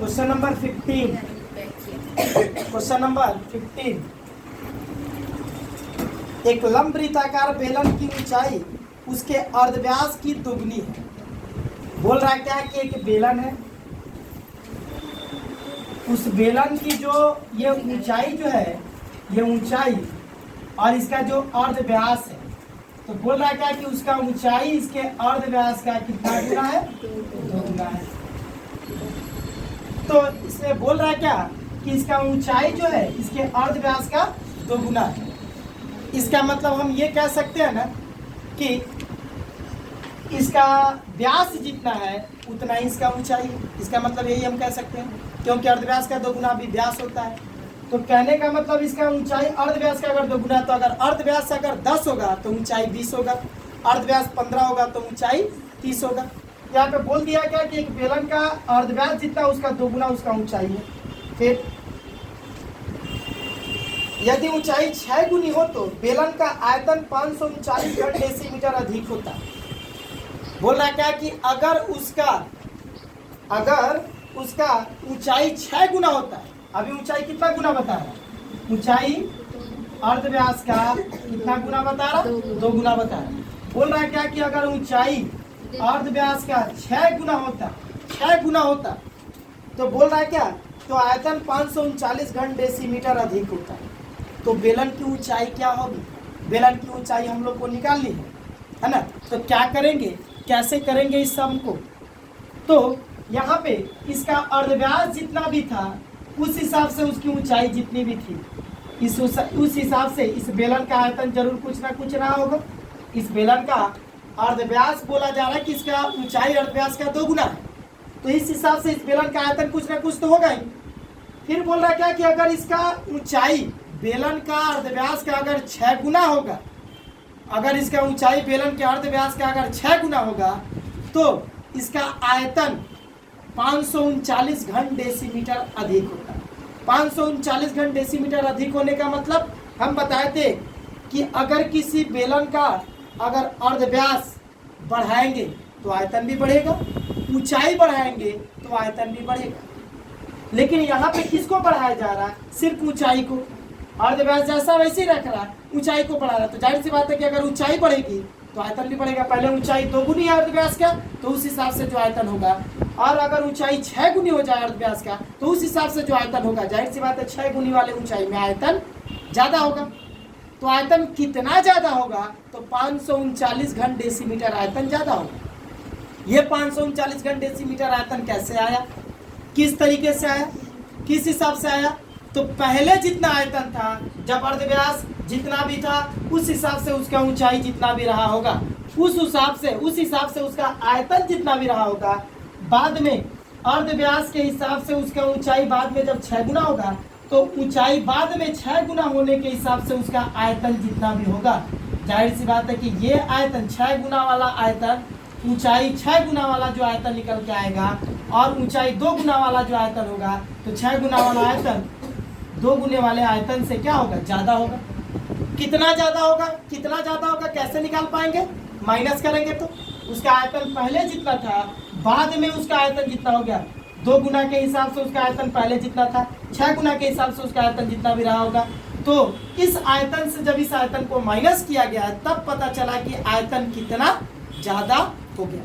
Question number 15। Question number 15। एक लंबवृत्ताकार बेलन की ऊंचाई उसके अर्धव्यास की दुगनी है। बोल रहा है क्या कि एक बेलन है, उस बेलन की जो ये ऊंचाई जो है, ये ऊंचाई और इसका जो अर्धव्यास है, तो बोल रहा है क्या कि उसका ऊंचाई इसके अर्धव्यास का कितना गुना है? 2 गुना है। तो इसमें बोल रहा है क्या कि इसका ऊंचाई जो है इसके अर्धव्यास का 2 गुना है। इसका मतलब हम ये कह सकते हैं ना कि इसका व्यास जितना है उतना ही इसका ऊंचाई है। इसका मतलब यही हम कह सकते हैं, क्योंकि अर्धव्यास का 2 गुना भी व्यास होता है। तो कहने का मतलब इसका ऊंचाई अर्धव्यास का अगर 2 गुना, तो अगर अर्धव्यास अगर 10 होगा तो ऊंचाई 20 होगा, अर्धव्यास 15 होगा तो ऊंचाई 30 होगा। यहाँ पे बोल दिया गया कि एक बेलन का अर्धव्यास जितना उसका 2 गुना उसका ऊंचाई है। फिर यदि ऊंचाई 6 गुनी हो तो बेलन का आयतन 539 घन डेसीमीटर अधिक होता है। बोल रहा क्या कि अगर उसका ऊंचाई 6 गुना होता है, अभी ऊंचाई कितना गुना बता रहा है? ऊंचाई अर्धव्यास का कितना गुना बता रहा? 2 गुना बता रहा है। बोल रहा है क्या कि अगर ऊंचाई अर्धव्यास का 6 गुना होता तो बोल रहा है क्या, तो आयतन 539 घन डेसीमीटर अधिक होता है। तो बेलन की ऊंचाई क्या होगी? बेलन की ऊंचाई हम लोग को निकालनी है ना। तो क्या करेंगे, कैसे करेंगे इस सम को? तो यहाँ पे इसका अर्धव्यास जितना भी था उस हिसाब से उसकी ऊंचाई जितनी भी थी, उस हिसाब से इस बेलन का आयतन जरूर कुछ ना कुछ रहा होगा। इस बेलन का अर्धव्यास बोला जा रहा है कि इसका ऊंचाई अर्धव्यास का 2 गुना है, तो इस हिसाब से इस बेलन का आयतन कुछ ना कुछ तो होगा ही। फिर बोल रहा क्या कि अगर इसका ऊंचाई बेलन का अर्धव्यास का अगर 6 गुना होगा, अगर इसका ऊंचाई बेलन के अर्धव्यास का अगर 6 गुना होगा तो इसका आयतन 539 घन डेसीमीटर अधिक होता है। 539 घन डेसीमीटर अधिक होने का मतलब हम बताए थे कि अगर किसी बेलन का अगर अर्धव्यास बढ़ाएंगे तो आयतन भी बढ़ेगा, ऊंचाई बढ़ाएंगे तो आयतन भी बढ़ेगा। लेकिन यहाँ पे किसको बढ़ाया जा रहा है? सिर्फ ऊंचाई को। अर्धव्यास जैसा वैसे ही रख रहा है, ऊंचाई को बढ़ा रहा है। तो जाहिर सी बात है कि अगर ऊंचाई बढ़ेगी तो आयतन भी बढ़ेगा। पहले ऊंचाई 2 गुनी है अर्धव्यास का, तो उस हिसाब से जो आयतन होगा, और अगर ऊंचाई 6 गुनी हो जाए अर्धव्यास का तो उस हिसाब से जो आयतन होगा, जाहिर सी बात है 6 गुनी वाले ऊंचाई में आयतन ज्यादा होगा। तो आयतन कितना ज्यादा होगा? तो 539 घन डेसीमीटर आयतन ज्यादा होगा। ये 539 घन डेसीमीटर आयतन कैसे आया, किस तरीके से आया, किस हिसाब से आया? तो पहले जितना आयतन था, जब अर्धव्यास जितना भी था उस हिसाब से उसका ऊंचाई जितना भी रहा होगा, उस हिसाब से उसका आयतन जितना भी रहा होगा। बाद में अर्धव्यास के हिसाब से उसका ऊंचाई बाद में जब 6 गुना होगा तो ऊंचाई बाद में 6 गुना होने के हिसाब से उसका आयतन जितना भी होगा। जाहिर सी बात है कि ये आयतन 6 गुना वाला आयतन, ऊंचाई 6 गुना वाला जो आयतन निकल के आएगा और ऊंचाई 2 गुना वाला जो आयतन होगा, तो 6 गुना वाला आयतन 2 गुने वाले आयतन से क्या होगा? ज्यादा होगा। कितना ज्यादा होगा? कैसे निकाल पाएंगे? माइनस करेंगे तो उसका आयतन पहले जितना था बाद में उसका आयतन जितना हो गया। 2 गुना के हिसाब से उसका आयतन पहले जितना था, 6 गुना के हिसाब से उसका आयतन जितना भी रहा होगा। तो इस आयतन से जब इस आयतन को माइनस किया गया तब पता चला कि आयतन कितना ज्यादा हो गया।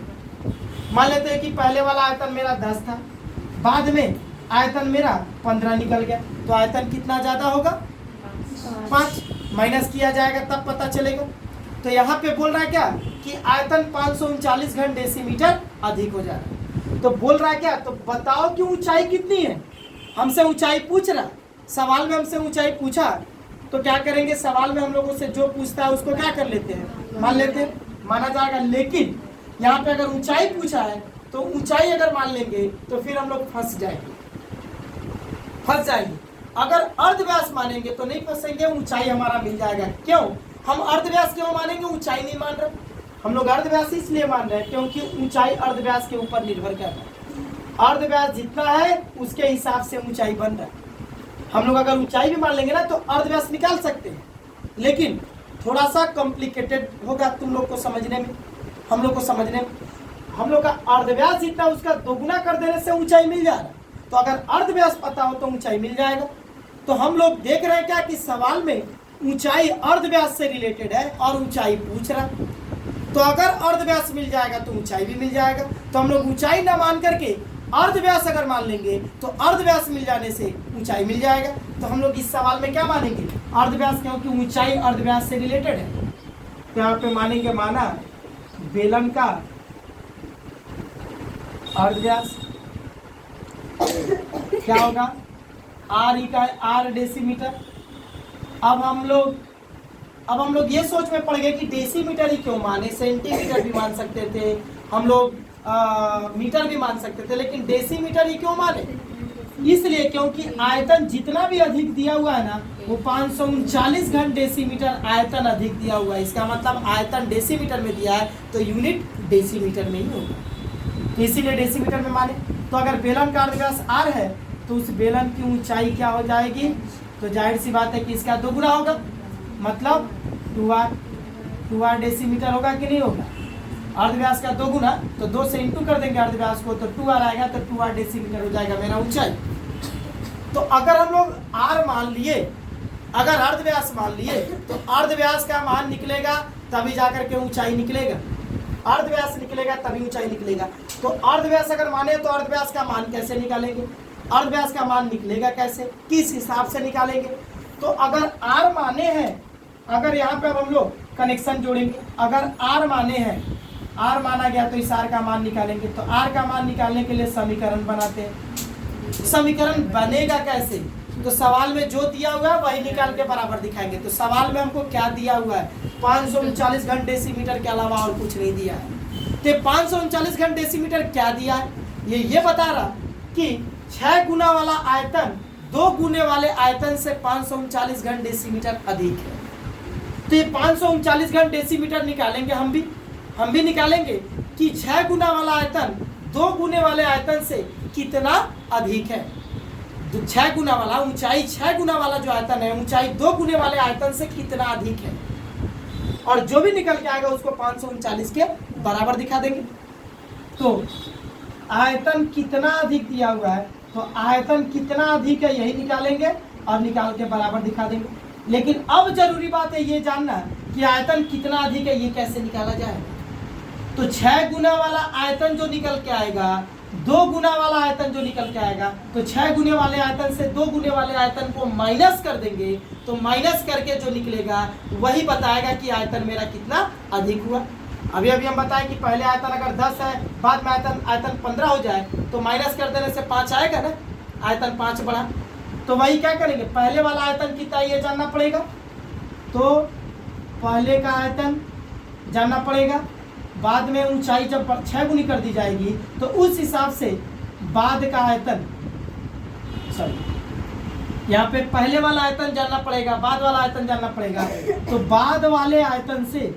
मान लेते हैं कि पहले वाला आयतन मेरा 10 था, बाद में आयतन मेरा 15 निकल गया, तो आयतन कितना ज्यादा होगा? 5। माइनस किया जाएगा तब पता चलेगा। तो यहाँ पे बोल रहा है क्या कि आयतन 539 घन डेसीमीटर अधिक हो जा रहा है। तो बोल रहा है क्या, तो बताओ कि ऊंचाई कितनी है? हमसे ऊंचाई पूछ रहा, सवाल में हमसे ऊंचाई पूछा, तो क्या करेंगे? सवाल में हम लोगों से जो पूछता है उसको क्या कर लेते हैं? मान लेते हैं, माना जाएगा। लेकिन यहाँ पे अगर ऊंचाई पूछा है तो ऊंचाई अगर मान लेंगे तो फिर हम लोग फंस जाएंगे। अगर अर्धव्यास मानेंगे तो नहीं फंसेंगे, ऊंचाई हमारा मिल जाएगा। क्यों? हम अर्धव्यास क्यों मानेंगे, ऊंचाई नहीं मान रहे? हम लोग अर्धव्यास इसलिए मान रहे हैं क्योंकि ऊंचाई अर्धव्यास के ऊपर निर्भर कर रहा है। अर्धव्यास जितना है उसके हिसाब से ऊंचाई बन रहा है। हम लोग अगर ऊंचाई भी मान लेंगे ना तो अर्धव्यास निकाल सकते हैं, लेकिन थोड़ा सा कॉम्प्लिकेटेड होगा तुम लोग को समझने में, हम लोग को समझने में। हम लोग का अर्धव्यास जितना उसका 2 गुना कर देने से ऊंचाई मिल जा रहा है, तो अगर अर्धव्यास पता हो तो ऊंचाई मिल जाएगा। तो हम लोग देख रहे हैं क्या कि सवाल में ऊंचाई अर्धव्यास से रिलेटेड है और ऊंचाई पूछ रहा। तो अगर अर्धव्यास मिल जाएगा तो ऊंचाई भी मिल जाएगा। तो हम लोग ऊंचाई ना मान करके अर्धव्यास अगर मान लेंगे तो अर्धव्यास मिल जाने से ऊंचाई मिल जाएगा। तो हम लोग इस सवाल में क्या मानेंगे, अर्धव्यास, क्योंकि ऊंचाई अर्धव्यास से रिलेटेड है। तो यहाँ पे मानेंगे, माना बेलन का अर्धव्यास क्या होगा, आर इकाई, आर डेसीमीटर। अब हम लोग ये सोच में पड़ गए कि डेसीमीटर ही क्यों माने, सेंटीमीटर भी मान सकते थे हम लोग, मीटर भी मान सकते थे, लेकिन डेसीमीटर ही क्यों माने, इसलिए क्योंकि आयतन जितना भी अधिक दिया हुआ है ना वो 539 घन डेसीमीटर आयतन अधिक दिया हुआ है। इसका मतलब आयतन डेसीमीटर में दिया है तो यूनिट डेसीमीटर में ही होगा, तो इसीलिए डेसीमीटर में माने। तो अगर बेलन का अर्धव्यास r है तो उस बेलन की ऊंचाई क्या हो जाएगी, तो जाहिर सी बात है कि इसका दोगुना होगा, मतलब 2r डेसीमीटर होगा कि नहीं होगा। अर्धव्यास का दोगुना, तो 2 से इंटू कर देंगे अर्धव्यास को तो 2r आएगा, तो 2r डेसीमीटर हो जाएगा मेरा ऊंचाई। तो अगर हम लोग r मान लिए, अगर अर्धव्यास मान लिए तो अर्धव्यास का मान निकलेगा तभी जाकर के ऊंचाई निकलेगा, अर्धव्यास निकलेगा तभी ऊंचाई निकलेगा। तो अर्धव्यास अगर माने तो अर्धव्यास का मान कैसे निकालेंगे, अर्धव्यास का मान निकलेगा कैसे, किस हिसाब से निकालेंगे। तो अगर r माने हैं, अगर यहाँ पे अब हम लोग कनेक्शन जोड़ेंगे, अगर r माने हैं, r माना गया तो इस r का मान निकालेंगे। तो r का मान निकालने के लिए समीकरण बनाते हैं। समीकरण बनेगा कैसे, तो सवाल में जो दिया हुआ है वही निकाल के बराबर दिखाएंगे। तो सवाल में हमको क्या दिया हुआ है, 539 घन डेसीमीटर के अलावा और कुछ नहीं दिया है। तो 539 घन डेसीमीटर क्या दिया है, ये बता रहा कि 6 गुना वाला आयतन 2 गुने वाले आयतन से 539 घन डेसीमीटर अधिक है। तो ये 539 घन डेसीमीटर निकालेंगे, हम भी निकालेंगे कि 6 गुना वाला आयतन 2 गुने वाले आयतन से कितना अधिक है। तो 6 गुना वाला ऊंचाई, 6 गुना वाला जो आयतन है ऊंचाई 2 गुने वाले आयतन से कितना अधिक है, और जो भी निकल के आएगा उसको 539 के बराबर दिखा देंगे। तो आयतन कितना अधिक दिया हुआ है, तो आयतन कितना अधिक है यही निकालेंगे और निकाल के बराबर दिखा देंगे। लेकिन अब जरूरी बात है ये जानना कि आयतन कितना अधिक है ये कैसे निकाला जाए। तो 6 गुना वाला आयतन जो निकल के आएगा, 2 गुना वाला आयतन जो निकल के आएगा, तो 6 गुने वाले आयतन से 2 गुने वाले आयतन को माइनस कर देंगे, तो माइनस करके जो निकलेगा वही बताएगा कि आयतन मेरा कितना अधिक हुआ। अभी हम बताएं कि पहले आयतन अगर 10 है, बाद में आयतन 15 हो जाए तो माइनस कर देने से 5 आएगा ना, आयतन 5 बढ़ा। तो वही क्या करेंगे, पहले वाला आयतन कितना ये जानना पड़ेगा, तो पहले का आयतन जानना पड़ेगा, बाद में ऊंचाई जब 6 गुनी कर दी जाएगी तो उस हिसाब से बाद का आयतन, यहाँ पे पहले वाला आयतन जानना पड़ेगा, बाद वाला आयतन जानना पड़ेगा। तो बाद वाले आयतन से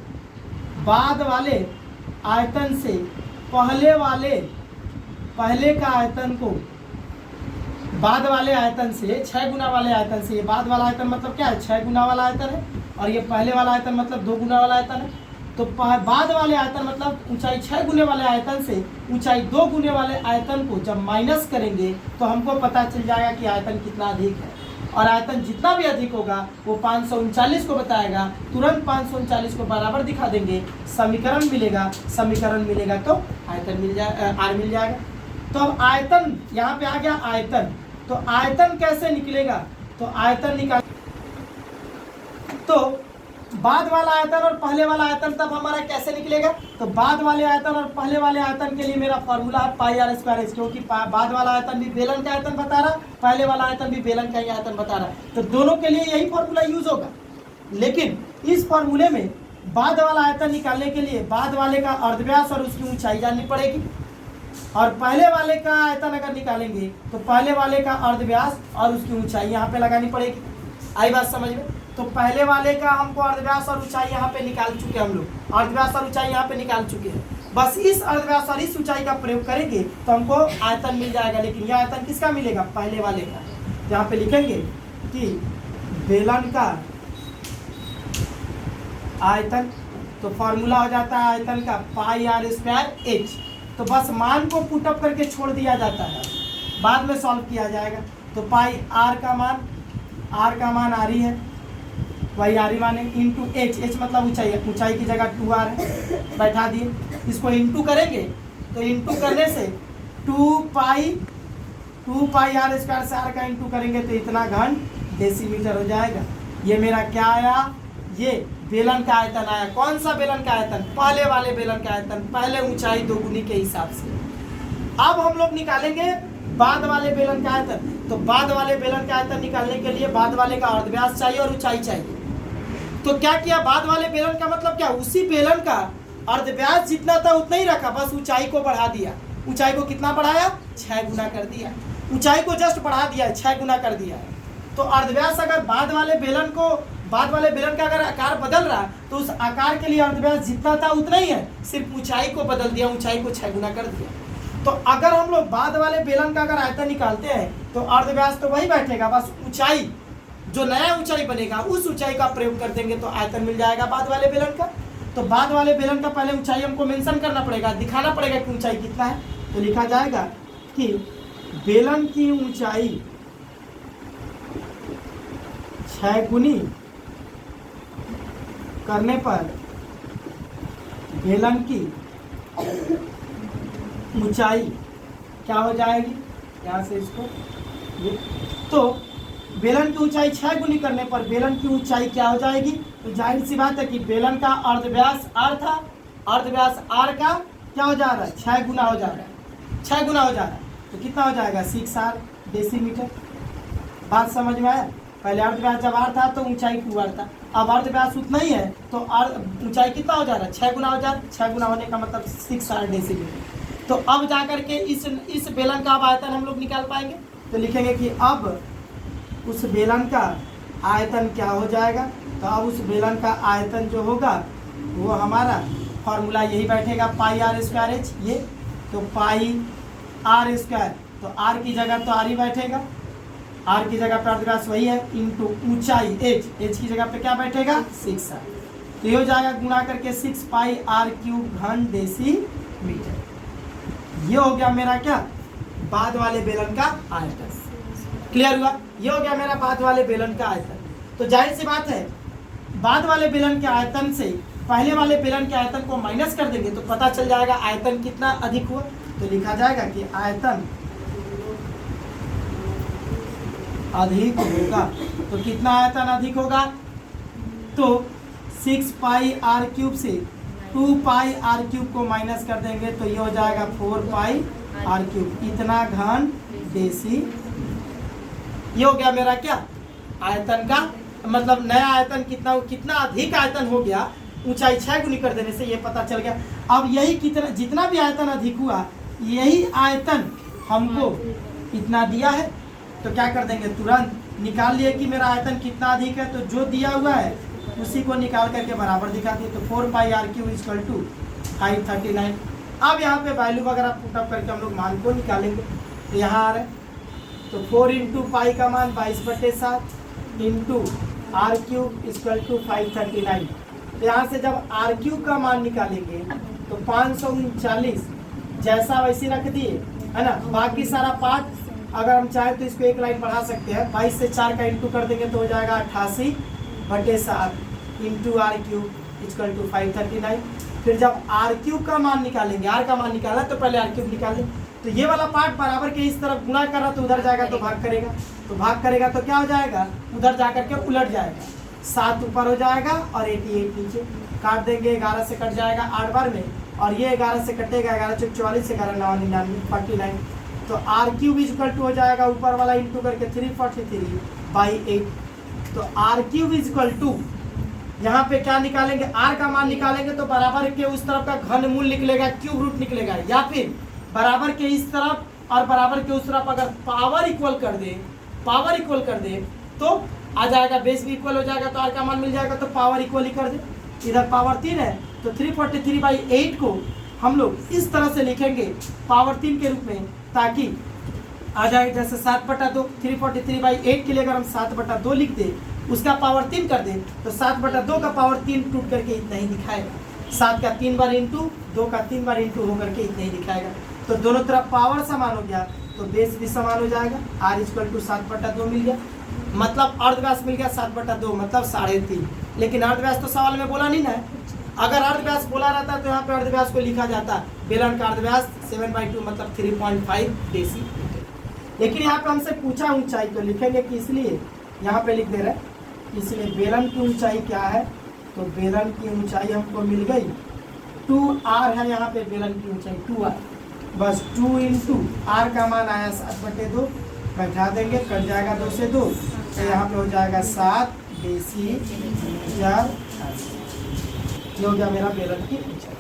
पहले का आयतन को बाद वाले आयतन से 6 गुना वाले आयतन से, ये बाद वाला आयतन मतलब क्या है, 6 गुना वाला आयतन है, और ये पहले वाला आयतन मतलब 2 गुना वाला आयतन है। तो बाद वाले आयतन मतलब ऊंचाई 6 गुने वाले आयतन से ऊंचाई 2 गुने वाले आयतन को जब माइनस करेंगे तो हमको पता चल जाएगा कि आयतन कितना अधिक है, और आयतन जितना भी अधिक होगा वो 539 को बताएगा। तुरंत 539 को बराबर दिखा देंगे, समीकरण मिलेगा तो आयतन मिल जाए, आर मिल जाएगा। तो अब आयतन यहाँ पे आ गया आयतन, तो आयतन कैसे निकलेगा, तो आयतन निकाल, तो बाद वाला आयतन और पहले वाला आयतन तब हमारा कैसे निकलेगा, तो बाद वाले आयतन और पहले वाले आयतन के लिए मेरा फॉर्मूला है पाई आर स्क्वायर एच, क्योंकि बाद वाला आयतन भी बेलन का आयतन बता रहा, पहले वाला आयतन भी बेलन का ही आयतन बता रहा, तो दोनों के लिए यही फॉर्मूला यूज होगा। लेकिन इस फॉर्मूले में बाद वाला आयतन निकालने के लिए बाद वाले का अर्धव्यास और उसकी ऊंचाई जाननी पड़ेगी, और पहले वाले का आयतन अगर निकालेंगे तो पहले वाले का अर्धव्यास और उसकी ऊंचाई यहाँ पे लगानी पड़ेगी। आई बात समझ में, तो पहले वाले का हमको अर्धव्यास और ऊंचाई यहाँ पे निकाल चुके हैं, हम लोग अर्धव्यास और ऊंचाई यहाँ पे निकाल चुके हैं। बस इस अर्धव्यास और इस ऊंचाई का प्रयोग करेंगे तो हमको आयतन मिल जाएगा। लेकिन यह आयतन किसका मिलेगा, पहले वाले का। यहाँ पे लिखेंगे कि बेलन का आयतन, तो फॉर्मूला हो जाता है आयतन का पाई आर स्क्वायर एच। तो बस मान को पुटअप करके छोड़ दिया जाता है, बाद में सॉल्व किया जाएगा। तो पाई आर का मान आर ही है, वही आर ही माने इंटू एच, एच मतलब ऊंचाई, ऊंचाई की जगह 2r है, बैठा दिए। इसको इंटू करेंगे तो इंटू करने से 2 पाई आर स्क्वायर से आर का इंटू करेंगे तो इतना घन डेसीमीटर हो जाएगा। ये मेरा क्या आया, ये बेलन का आयतन आया। कौन सा बेलन का आयतन, पहले वाले बेलन का आयतन, पहले ऊंचाई दोगुनी के हिसाब से। अब हम लोग निकालेंगे बाद वाले बेलन का आयतन। तो बाद वाले बेलन का आयतन निकालने के लिए बाद वाले का अर्धव्यास चाहिए और ऊंचाई चाहिए। तो क्या किया, बाद वाले बेलन का मतलब क्या, उसी बेलन का अर्धव्यास जितना था उतना ही रखा, बस ऊंचाई को बढ़ा दिया। ऊंचाई को कितना बढ़ाया, 6 गुना कर दिया। ऊंचाई को जस्ट बढ़ा दिया, 6 गुना कर दिया। तो अर्धव्यास अगर बाद वाले बेलन का अगर आकार बदल रहा तो उस आकार के लिए अर्धव्यास जितना था उतना ही है, सिर्फ ऊंचाई को बदल दिया, ऊंचाई को 6 गुना कर दिया। तो अगर हम लोग बाद वाले बेलन का अगर आयतन निकालते हैं तो अर्धव्यास तो वही बैठेगा, बस ऊंचाई जो नया ऊंचाई बनेगा उस ऊंचाई का प्रयोग कर देंगे तो आयतन मिल जाएगा बाद वाले बेलन का। तो बाद वाले बेलन का पहले ऊंचाई हमको मेंशन करना पड़ेगा, दिखाना पड़ेगा कि ऊंचाई कितना है। तो लिखा जाएगा कि बेलन की ऊंचाई 6 गुनी करने पर बेलन की ऊंचाई क्या हो जाएगी, यहाँ से इसको ये, तो बेलन की ऊंचाई 6 गुनी करने पर बेलन की ऊंचाई क्या हो जाएगी। तो जाहिर सी बात है कि बेलन का अर्धव्यास r था, अर्धव्यास r का क्या हो जा रहा है, 6 गुना हो जा रहा है, 6 गुना हो जा रहा है। तो कितना हो जाएगा, 6r डेसीमीटर। बात समझ में आया। पहले अर्धव्यास जब r था तो ऊंचाई 2r था, अब अर्धव्यास उतना ही है तो ऊंचाई कितना हो जा रहा है, 6 गुना हो जा रहा है। 6 गुना होने का मतलब 6r डेसीमीटर। तो अब जा करके इस बेलन का अब आयतन हम लोग निकाल पाएंगे। तो लिखेंगे कि अब उस बेलन का आयतन क्या हो जाएगा। तो अब उस बेलन का आयतन जो होगा वो हमारा फॉर्मूला यही बैठेगा, पाई आर स्क्वायर एच। ये तो पाई आर स्क्वायर, तो आर की जगह तो आर ही बैठेगा, आर की जगह पर अर्धव्यास वही है, इंटू ऊंचाई एच, एच की जगह पे क्या बैठेगा, 6r। तो ये हो जाएगा गुना करके 6 पाई आर क्यूब घन डेसीमीटर। ये हो गया मेरा क्या, बाद वाले बेलन का आयतन। क्लियर हुआ, ये हो गया मेरा बाद वाले बेलन का आयतन। तो जाहिर सी बात है बाद वाले बेलन के आयतन से पहले वाले बेलन के आयतन को माइनस कर देंगे तो पता चल जाएगा आयतन कितना अधिक हुआ। तो लिखा जाएगा कि आयतन अधिक होगा। तो कितना आयतन अधिक होगा, तो 6 पाई आर क्यूब से 2 पाई आर क्यूब को माइनस कर देंगे तो ये हो जाएगा 4 पाई आर क्यूब, इतना घन डेसी। ये हो गया मेरा क्या, आयतन का मतलब नया आयतन कितना अधिक आयतन हो गया, ऊंचाई 6 गुनी कर देने से ये पता चल गया। अब यही जितना भी आयतन अधिक हुआ यही आयतन हमको इतना दिया है, तो क्या कर देंगे, तुरंत निकाल लिए कि मेरा आयतन कितना अधिक है। तो जो दिया हुआ है उसी को निकाल करके बराबर दिखा दिए। तो 4 पाई आर क्यूब इक्वल टू 539। अब यहाँ पे वैल्यू वगैरह पुटअप करके हम लोग मान को निकालेंगे। तो यहाँ आ रहा है तो 4 इंटू पाई का मान 22/7 into R cube equal to 539। तो यहाँ से जब आर क्यूब का मान निकालेंगे तो 539 जैसा वैसे रख दिए, है ना। बाकी सारा पार्ट अगर हम चाहें तो इसको एक लाइन बढ़ा सकते हैं, 22 से 4 का इंटू कर देंगे तो हो जाएगा 88/7 into R cube equal to 539। फिर जब आर क्यूब का मान निकालेंगे, आर का मान निकाला तो पहले आर क्यूब निकालें। तो ये वाला पार्ट बराबर के इस तरफ गुणा कर रहा तो उधर जाएगा तो भाग करेगा, तो भाग करेगा तो क्या हो जाएगा, उधर जा करके उलट जाएगा, 7 ऊपर हो जाएगा और 88 नीचे। काट देंगे, 11 से कट जाएगा 8 बार में, और ये 11 से कटेगा, 11 चौक 44, 11 9 99 49। तो आर क्यूब इक्वल टू हो जाएगा ऊपर वाला इंटू करके 343/8। तो आर क्यूब इक्वल टू यहाँ पे क्या निकालेंगे, आर का मान निकालेंगे तो बराबर के उस तरफ का घनमूल निकलेगा, क्यूब रूट निकलेगा, या फिर बराबर के इस तरफ और बराबर के उस तरफ अगर पावर इक्वल कर दे तो आ जाएगा, बेस भी इक्वल हो जाएगा तो आर का मान मिल जाएगा। तो पावर इक्वल ही कर दे, इधर पावर 3 है तो 343/8 को हम लोग इस तरह से लिखेंगे पावर 3 के रूप में, ताकि आ जाए जैसे 7/2। 343/8 के लिए अगर हम 7/2 लिख दे, उसका पावर 3 कर दे तो 7/2 का पावर 3 टूट करके इतना ही दिखाएगा। 7 का 3 बार इंटू, 2 का 3 बार इंटू होकर के इतना ही दिखाएगा। तो दोनों तरफ पावर समान हो गया तो बेस भी समान हो जाएगा। r इक्वल टू 7/2 मिल गया, मतलब अर्धव्यास मिल गया 7/2 मतलब 3.5। लेकिन अर्धव्यास तो सवाल में बोला नहीं ना है। अगर अर्धव्यास बोला रहता तो यहाँ पे अर्धव्यास को लिखा जाता बेलन का अर्धव्यास 7/2 मतलब 3.5 डेसीमीटर। लेकिन यहाँ पे हमसे पूछा ऊंचाई, तो लिखेंगे कि इसलिए यहाँ पे लिख दे रहे हैं, इसलिए बेलन की ऊंचाई क्या है, तो बेलन की ऊंचाई हमको मिल गई 2r है, यहाँ पे बेलन की ऊंचाई 2r, बस 2 इंटू r का मान आया 7/2, बैठा देंगे, कट जाएगा 2 से 2, तो यहाँ पे हो जाएगा 7 डेसीमीटर। ये हो गया मेरा बेलन की ऊंचाई।